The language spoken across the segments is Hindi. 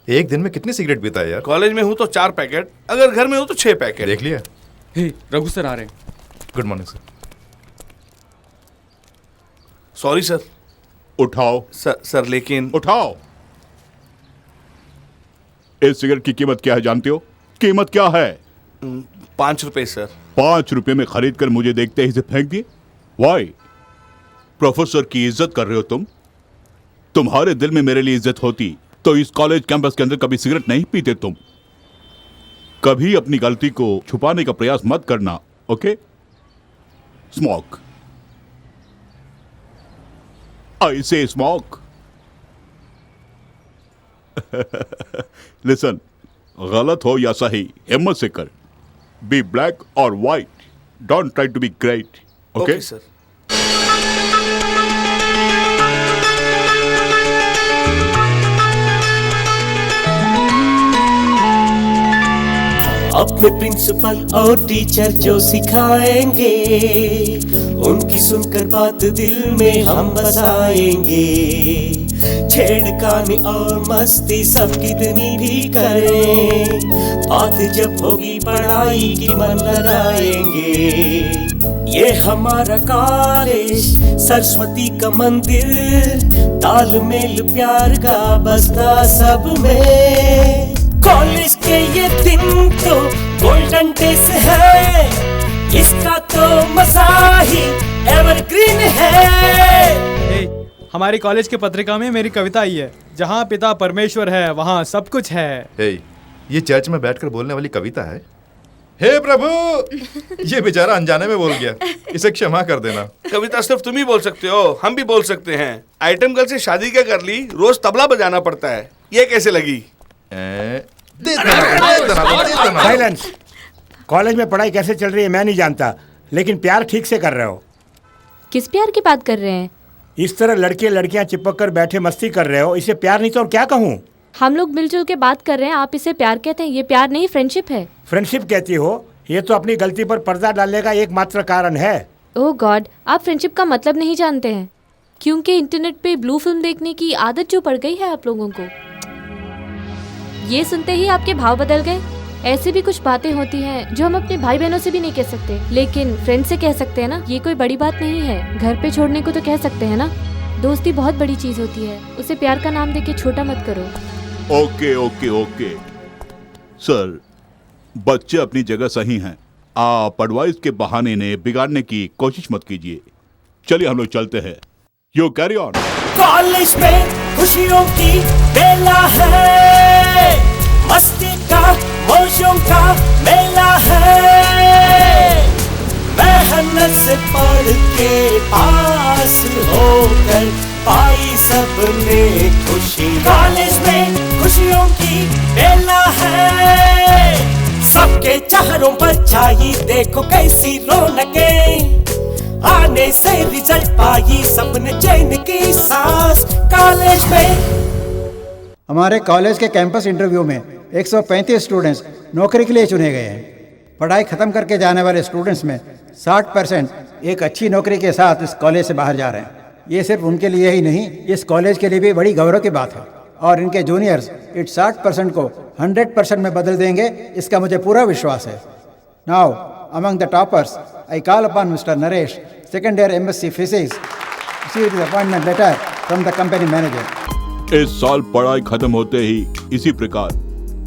एक दिन में कितनी सिगरेट पीता है यार? कॉलेज में हूँ तो 4 पैकेट, अगर घर में हूँ तो 6 पैकेट। देख लिया? हे, रघु सर आ रहे हैं। Good morning sir. Sorry sir. उठाओ सर लेकिन उठाओ। इस सिगरेट की कीमत क्या है जानते हो? कीमत क्या है? 5 रुपए सर। 5 रुपए में खरीद कर मुझे देखते ही इसे फेंक दिए? वाई? प्रोफेसर की इज्जत कर रहे हो तुम? तुम्हारे दिल में मेरे लिए इज्जत होती तो इस कॉलेज कैंपस के अंदर कभी सिगरेट नहीं पीते तुम। कभी अपनी गलती को छुपाने का प्रयास मत करना, ओके? स्मोक, आई से स्मोक। लिसन, गलत हो या सही हिम्मत से कर। बी ब्लैक और white, don't try to be great, okay sir. अपने प्रिंसिपल और टीचर जो सिखाएंगे उनकी सुनकर बात दिल में हम बसाएंगे। छेड़खानी और मस्ती सब कितनी भी करें, बात जब होगी पढ़ाई की मन लगाएंगे। ये हमारा कॉलेज सरस्वती का मंदिर, तालमेल प्यार का बसता सब में। कॉलेज के ये दिन तो गोल्डन डेज है, इसका तो मजा ही एवरग्रीन है। हमारी कॉलेज के पत्रिका में मेरी कविता आई है, जहाँ पिता परमेश्वर है वहाँ सब कुछ है। ये चर्च में बैठकर बोलने वाली कविता है? हे प्रभु, ये बेचारा अनजाने में बोल गया, इसे क्षमा कर देना। कविता सिर्फ तुम ही बोल सकते हो, हम भी बोल सकते हैं। आइटम गर्ल से शादी क्या कर ली, रोज तबला बजाना पड़ता है, ये कैसे लगी? साइलेंस। कॉलेज में पढ़ाई कैसे चल रही है मैं नहीं जानता, लेकिन प्यार ठीक से कर रहे हो। किस प्यार की बात कर रहे हैं? इस तरह लड़के लड़कियां चिपक कर बैठे मस्ती कर रहे हो, इसे प्यार नहीं तो और क्या कहूँ? हम लोग मिलजुल के बात कर रहे हैं, आप इसे प्यार कहते हैं? ये प्यार नहीं, फ्रेंडशिप है। फ्रेंडशिप कहती हो? ये तो अपनी गलती पर पर्दा डालने का एकमात्र कारण है। ओह गॉड, आप फ्रेंडशिप का मतलब नहीं जानते हैं, क्योंकि इंटरनेट पे ब्लू फिल्म देखने की आदत जो पड़ गई है आप लोगों को। ये सुनते ही आपके भाव बदल गए। ऐसी भी कुछ बातें होती हैं जो हम अपने भाई बहनों से भी नहीं कह सकते, लेकिन फ्रेंड से कह सकते हैं ना। ये कोई बड़ी बात नहीं है, घर पे छोड़ने को तो कह सकते हैं ना। दोस्ती बहुत बड़ी चीज होती है, उसे प्यार का नाम देके छोटा मत करो। ओके ओके ओके सर, बच्चे अपनी जगह सही हैं। आप एडवाइस के बहाने ने बिगाड़ने की कोशिश मत कीजिए। चलिए हम लोग चलते हैं। You carry on. कॉलेज में खुशियों की बेला है, मस्ती का मौजों का मेला है। मेहनत से पढ़ के पास होकर पाई सबने खुशी। कॉलेज में खुशियों की बेला है, सबके चेहरों पर छाई देखो कैसी रौनकें। आने से रिजल्ट पाई सबने चैन की सांस। कॉलेज में हमारे कॉलेज के कैंपस इंटरव्यू में 135 स्टूडेंट्स नौकरी के लिए चुने गए हैं। पढ़ाई खत्म करके जाने वाले स्टूडेंट्स में 60% एक अच्छी नौकरी के साथ इस कॉलेज से बाहर जा रहे हैं। ये सिर्फ उनके लिए ही नहीं, इस कॉलेज के लिए भी बड़ी गौरव की बात है। और इनके जूनियर्स इस 60% को 100% में बदल देंगे, इसका मुझे पूरा विश्वास है। Now among the toppers I call upon mister Naresh, second year MSc physics, receive the appointment letter from the company manager. इस साल पढ़ाई खत्म होते ही इसी प्रकार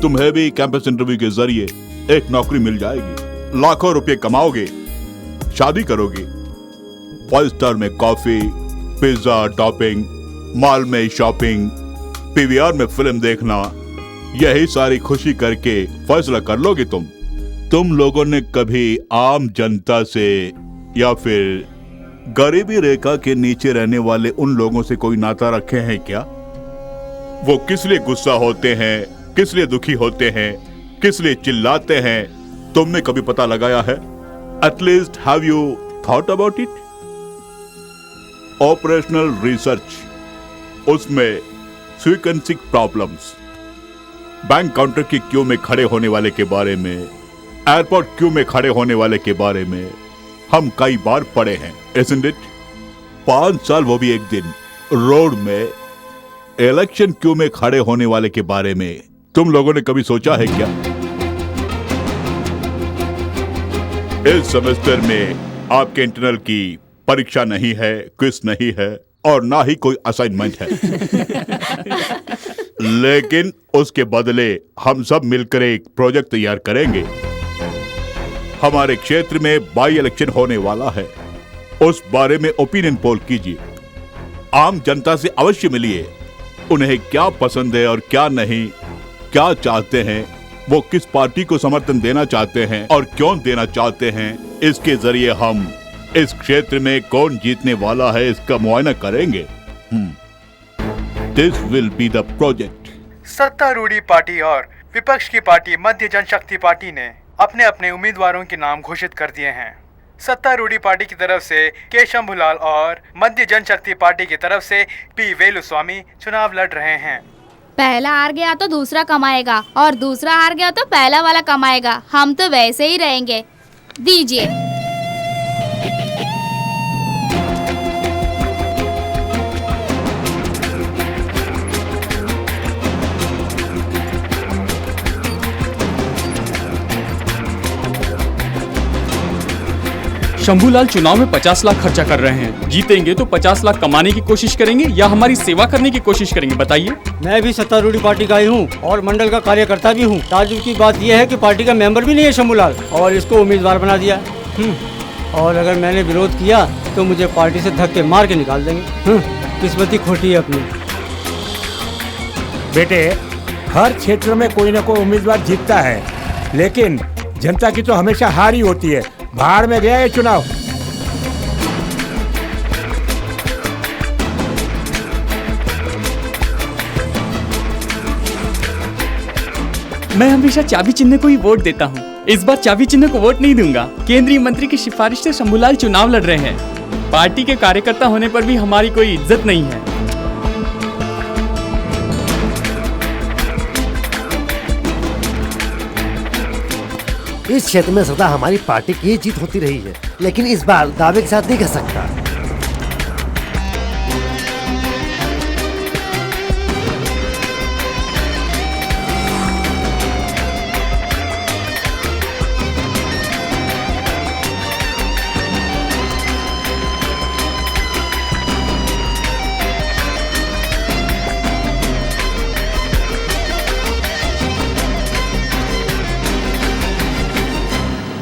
तुम्हें भी कैंपस इंटरव्यू के जरिए एक नौकरी मिल जाएगी। लाखों रुपए कमाओगे, शादी करोगे, 5 स्टार में कॉफी, पिज्जा टॉपिंग, मॉल में शॉपिंग, PVR में फिल्म देखना, यही सारी खुशी करके फैसला कर लोगे तुम लोगों ने कभी आम जनता से या फिर गरीबी रेखा के नीचे रहने वाले उन लोगों से कोई नाता रखे हैं क्या? वो किस लिए गुस्सा होते हैं, किस लिए दुखी होते हैं, किस लिए चिल्लाते हैं, तुमने कभी पता लगाया है? At least have you thought about it? Operational research, उसमें सीक्वेंसिंग प्रॉब्लम्स, बैंक काउंटर की क्यू में खड़े होने वाले के बारे में, एयरपोर्ट क्यू में खड़े होने वाले के बारे में हम कई बार पढ़े हैं, isn't it? 5 साल वो भी एक दिन रोड में इलेक्शन क्यू में खड़े होने वाले के बारे में तुम लोगों ने कभी सोचा है क्या, इस सेमेस्टर में आपके इंटरनल की परीक्षा नहीं है, क्विज नहीं है और ना ही कोई असाइनमेंट है। लेकिन उसके बदले हम सब मिलकर एक प्रोजेक्ट तैयार करेंगे। हमारे क्षेत्र में बाई इलेक्शन होने वाला है, उस बारे में ओपिनियन पोल कीजिए। आम जनता से अवश्य मिलिए, उन्हें क्या पसंद है और क्या नहीं, क्या चाहते हैं, वो किस पार्टी को समर्थन देना चाहते हैं और क्यों देना चाहते हैं। इसके जरिए हम इस क्षेत्र में कौन जीतने वाला है इसका मुआयना करेंगे। This will be the project. सत्तारूढ़ी पार्टी और विपक्ष की पार्टी मध्य जनशक्ति पार्टी ने अपने अपने उम्मीदवारों के नाम घोषित कर दिए हैं। सत्तारूढ़ी पार्टी की तरफ से के शंभूलाल और मध्य जनशक्ति पार्टी की तरफ से पी वेलुस्वामी चुनाव लड़ रहे हैं। पहला हार गया तो दूसरा कमाएगा और दूसरा हार गया तो पहला वाला कमाएगा। हम तो वैसे ही रहेंगे। दीजिए। शंभूलाल चुनाव में 50 लाख खर्चा कर रहे हैं। जीतेंगे तो 50 लाख कमाने की कोशिश करेंगे या हमारी सेवा करने की कोशिश करेंगे, बताइए। मैं भी सत्तारूढ़ी पार्टी का ही हूँ और मंडल का कार्यकर्ता भी हूँ। ताज्जुब की बात यह है कि पार्टी का मेंबर भी नहीं है शंभूलाल और इसको उम्मीदवार बना दिया। और अगर मैंने विरोध किया तो मुझे पार्टी से धक्के मार के निकाल देंगे। किस्मत ही खोटी है अपनी। बेटे, हर क्षेत्र में कोई ना कोई उम्मीदवार जीतता है, लेकिन जनता की तो हमेशा हार ही होती है। भाड़ में गया ये चुनाव। मैं हमेशा चाबी चिन्ह को ही वोट देता हूँ। इस बार चाबी चिन्ह को वोट नहीं दूंगा। केंद्रीय मंत्री की सिफारिश से शंभूलाल चुनाव लड़ रहे हैं। पार्टी के कार्यकर्ता होने पर भी हमारी कोई इज्जत नहीं है। इस क्षेत्र में सदा हमारी पार्टी की ही जीत होती रही है, लेकिन इस बार दावे के साथ नहीं कह सकता।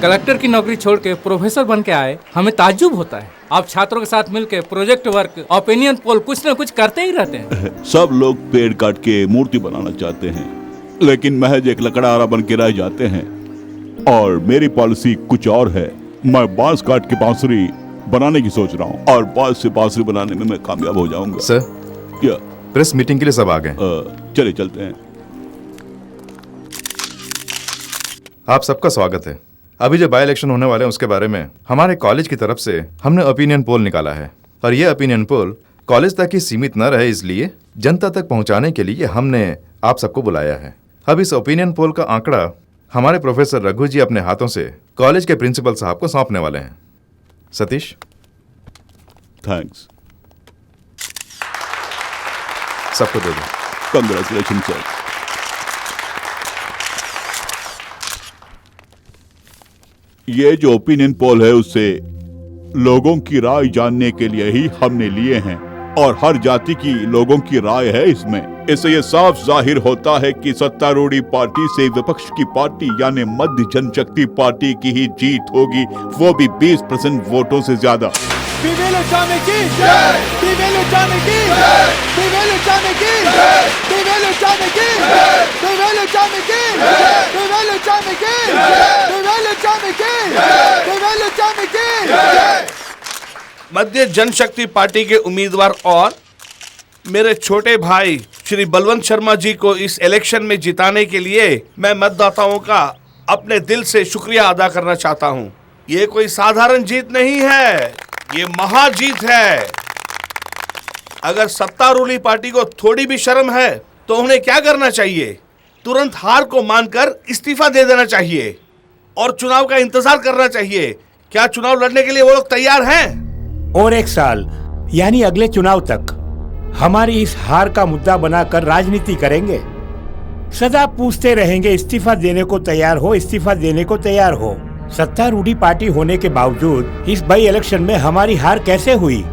कलेक्टर की नौकरी छोड़ के प्रोफेसर बन के आए, हमें ताज्जुब होता है। आप छात्रों के साथ मिलकर प्रोजेक्ट वर्क, ओपिनियन पोल कुछ न कुछ करते ही रहते हैं। सब लोग पेड़ काट के मूर्ति बनाना चाहते हैं, लेकिन महज एक लकड़हारा बन के रह जाते हैं। और मेरी पॉलिसी कुछ और है। मैं बांस काट के बांसुरी बनाने की सोच रहा हूँ और बांस से बांसुरी बनाने में मैं कामयाब हो जाऊंगा। सर, क्या प्रेस मीटिंग के लिए सब आ गए? चले चलते हैं। आप सबका स्वागत है। अभी जो बाई इलेक्शन होने वाले हैं उसके बारे में हमारे कॉलेज की तरफ से हमने ओपिनियन पोल निकाला है और ये ओपिनियन पोल कॉलेज तक ही सीमित न रहे, इसलिए जनता तक पहुंचाने के लिए हमने आप सबको बुलाया है। अब इस ओपिनियन पोल का आंकड़ा हमारे प्रोफेसर रघु जी अपने हाथों से कॉलेज के प्रिंसिपल साहब को सौंपने वाले हैं। सतीश, थैंक्स। सबको दे दो। Congratulation sir. ये जो ओपिनियन पोल है उससे लोगों की राय जानने के लिए ही हमने लिए हैं और हर जाति की लोगों की राय है इसमें। इससे ये साफ जाहिर होता है कि सत्तारूढ़ी पार्टी से विपक्ष की पार्टी यानी मध्य जनशक्ति पार्टी की ही जीत होगी, वो भी 20% वोटों से ज्यादा। मध्य जनशक्ति पार्टी के उम्मीदवार और मेरे छोटे भाई श्री बलवंत शर्मा जी को इस इलेक्शन में जिताने के लिए मैं मतदाताओं का अपने दिल से शुक्रिया अदा करना चाहता हूं। ये कोई साधारण जीत नहीं है, ये महाजीत है। अगर सत्तारूढ़ी पार्टी को थोड़ी भी शर्म है तो उन्हें क्या करना चाहिए? तुरंत हार को मानकर इस्तीफा दे देना चाहिए और चुनाव का इंतजार करना चाहिए। क्या चुनाव लड़ने के लिए वो लोग तैयार हैं? और एक साल यानी अगले चुनाव तक हमारी इस हार का मुद्दा बनाकर राजनीति करेंगे। सदा पूछते रहेंगे इस्तीफा देने को तैयार हो, इस्तीफा देने को तैयार हो। सत्तारूढ़ी पार्टी होने के बावजूद इस बाई इलेक्शन में हमारी हार कैसे हुई?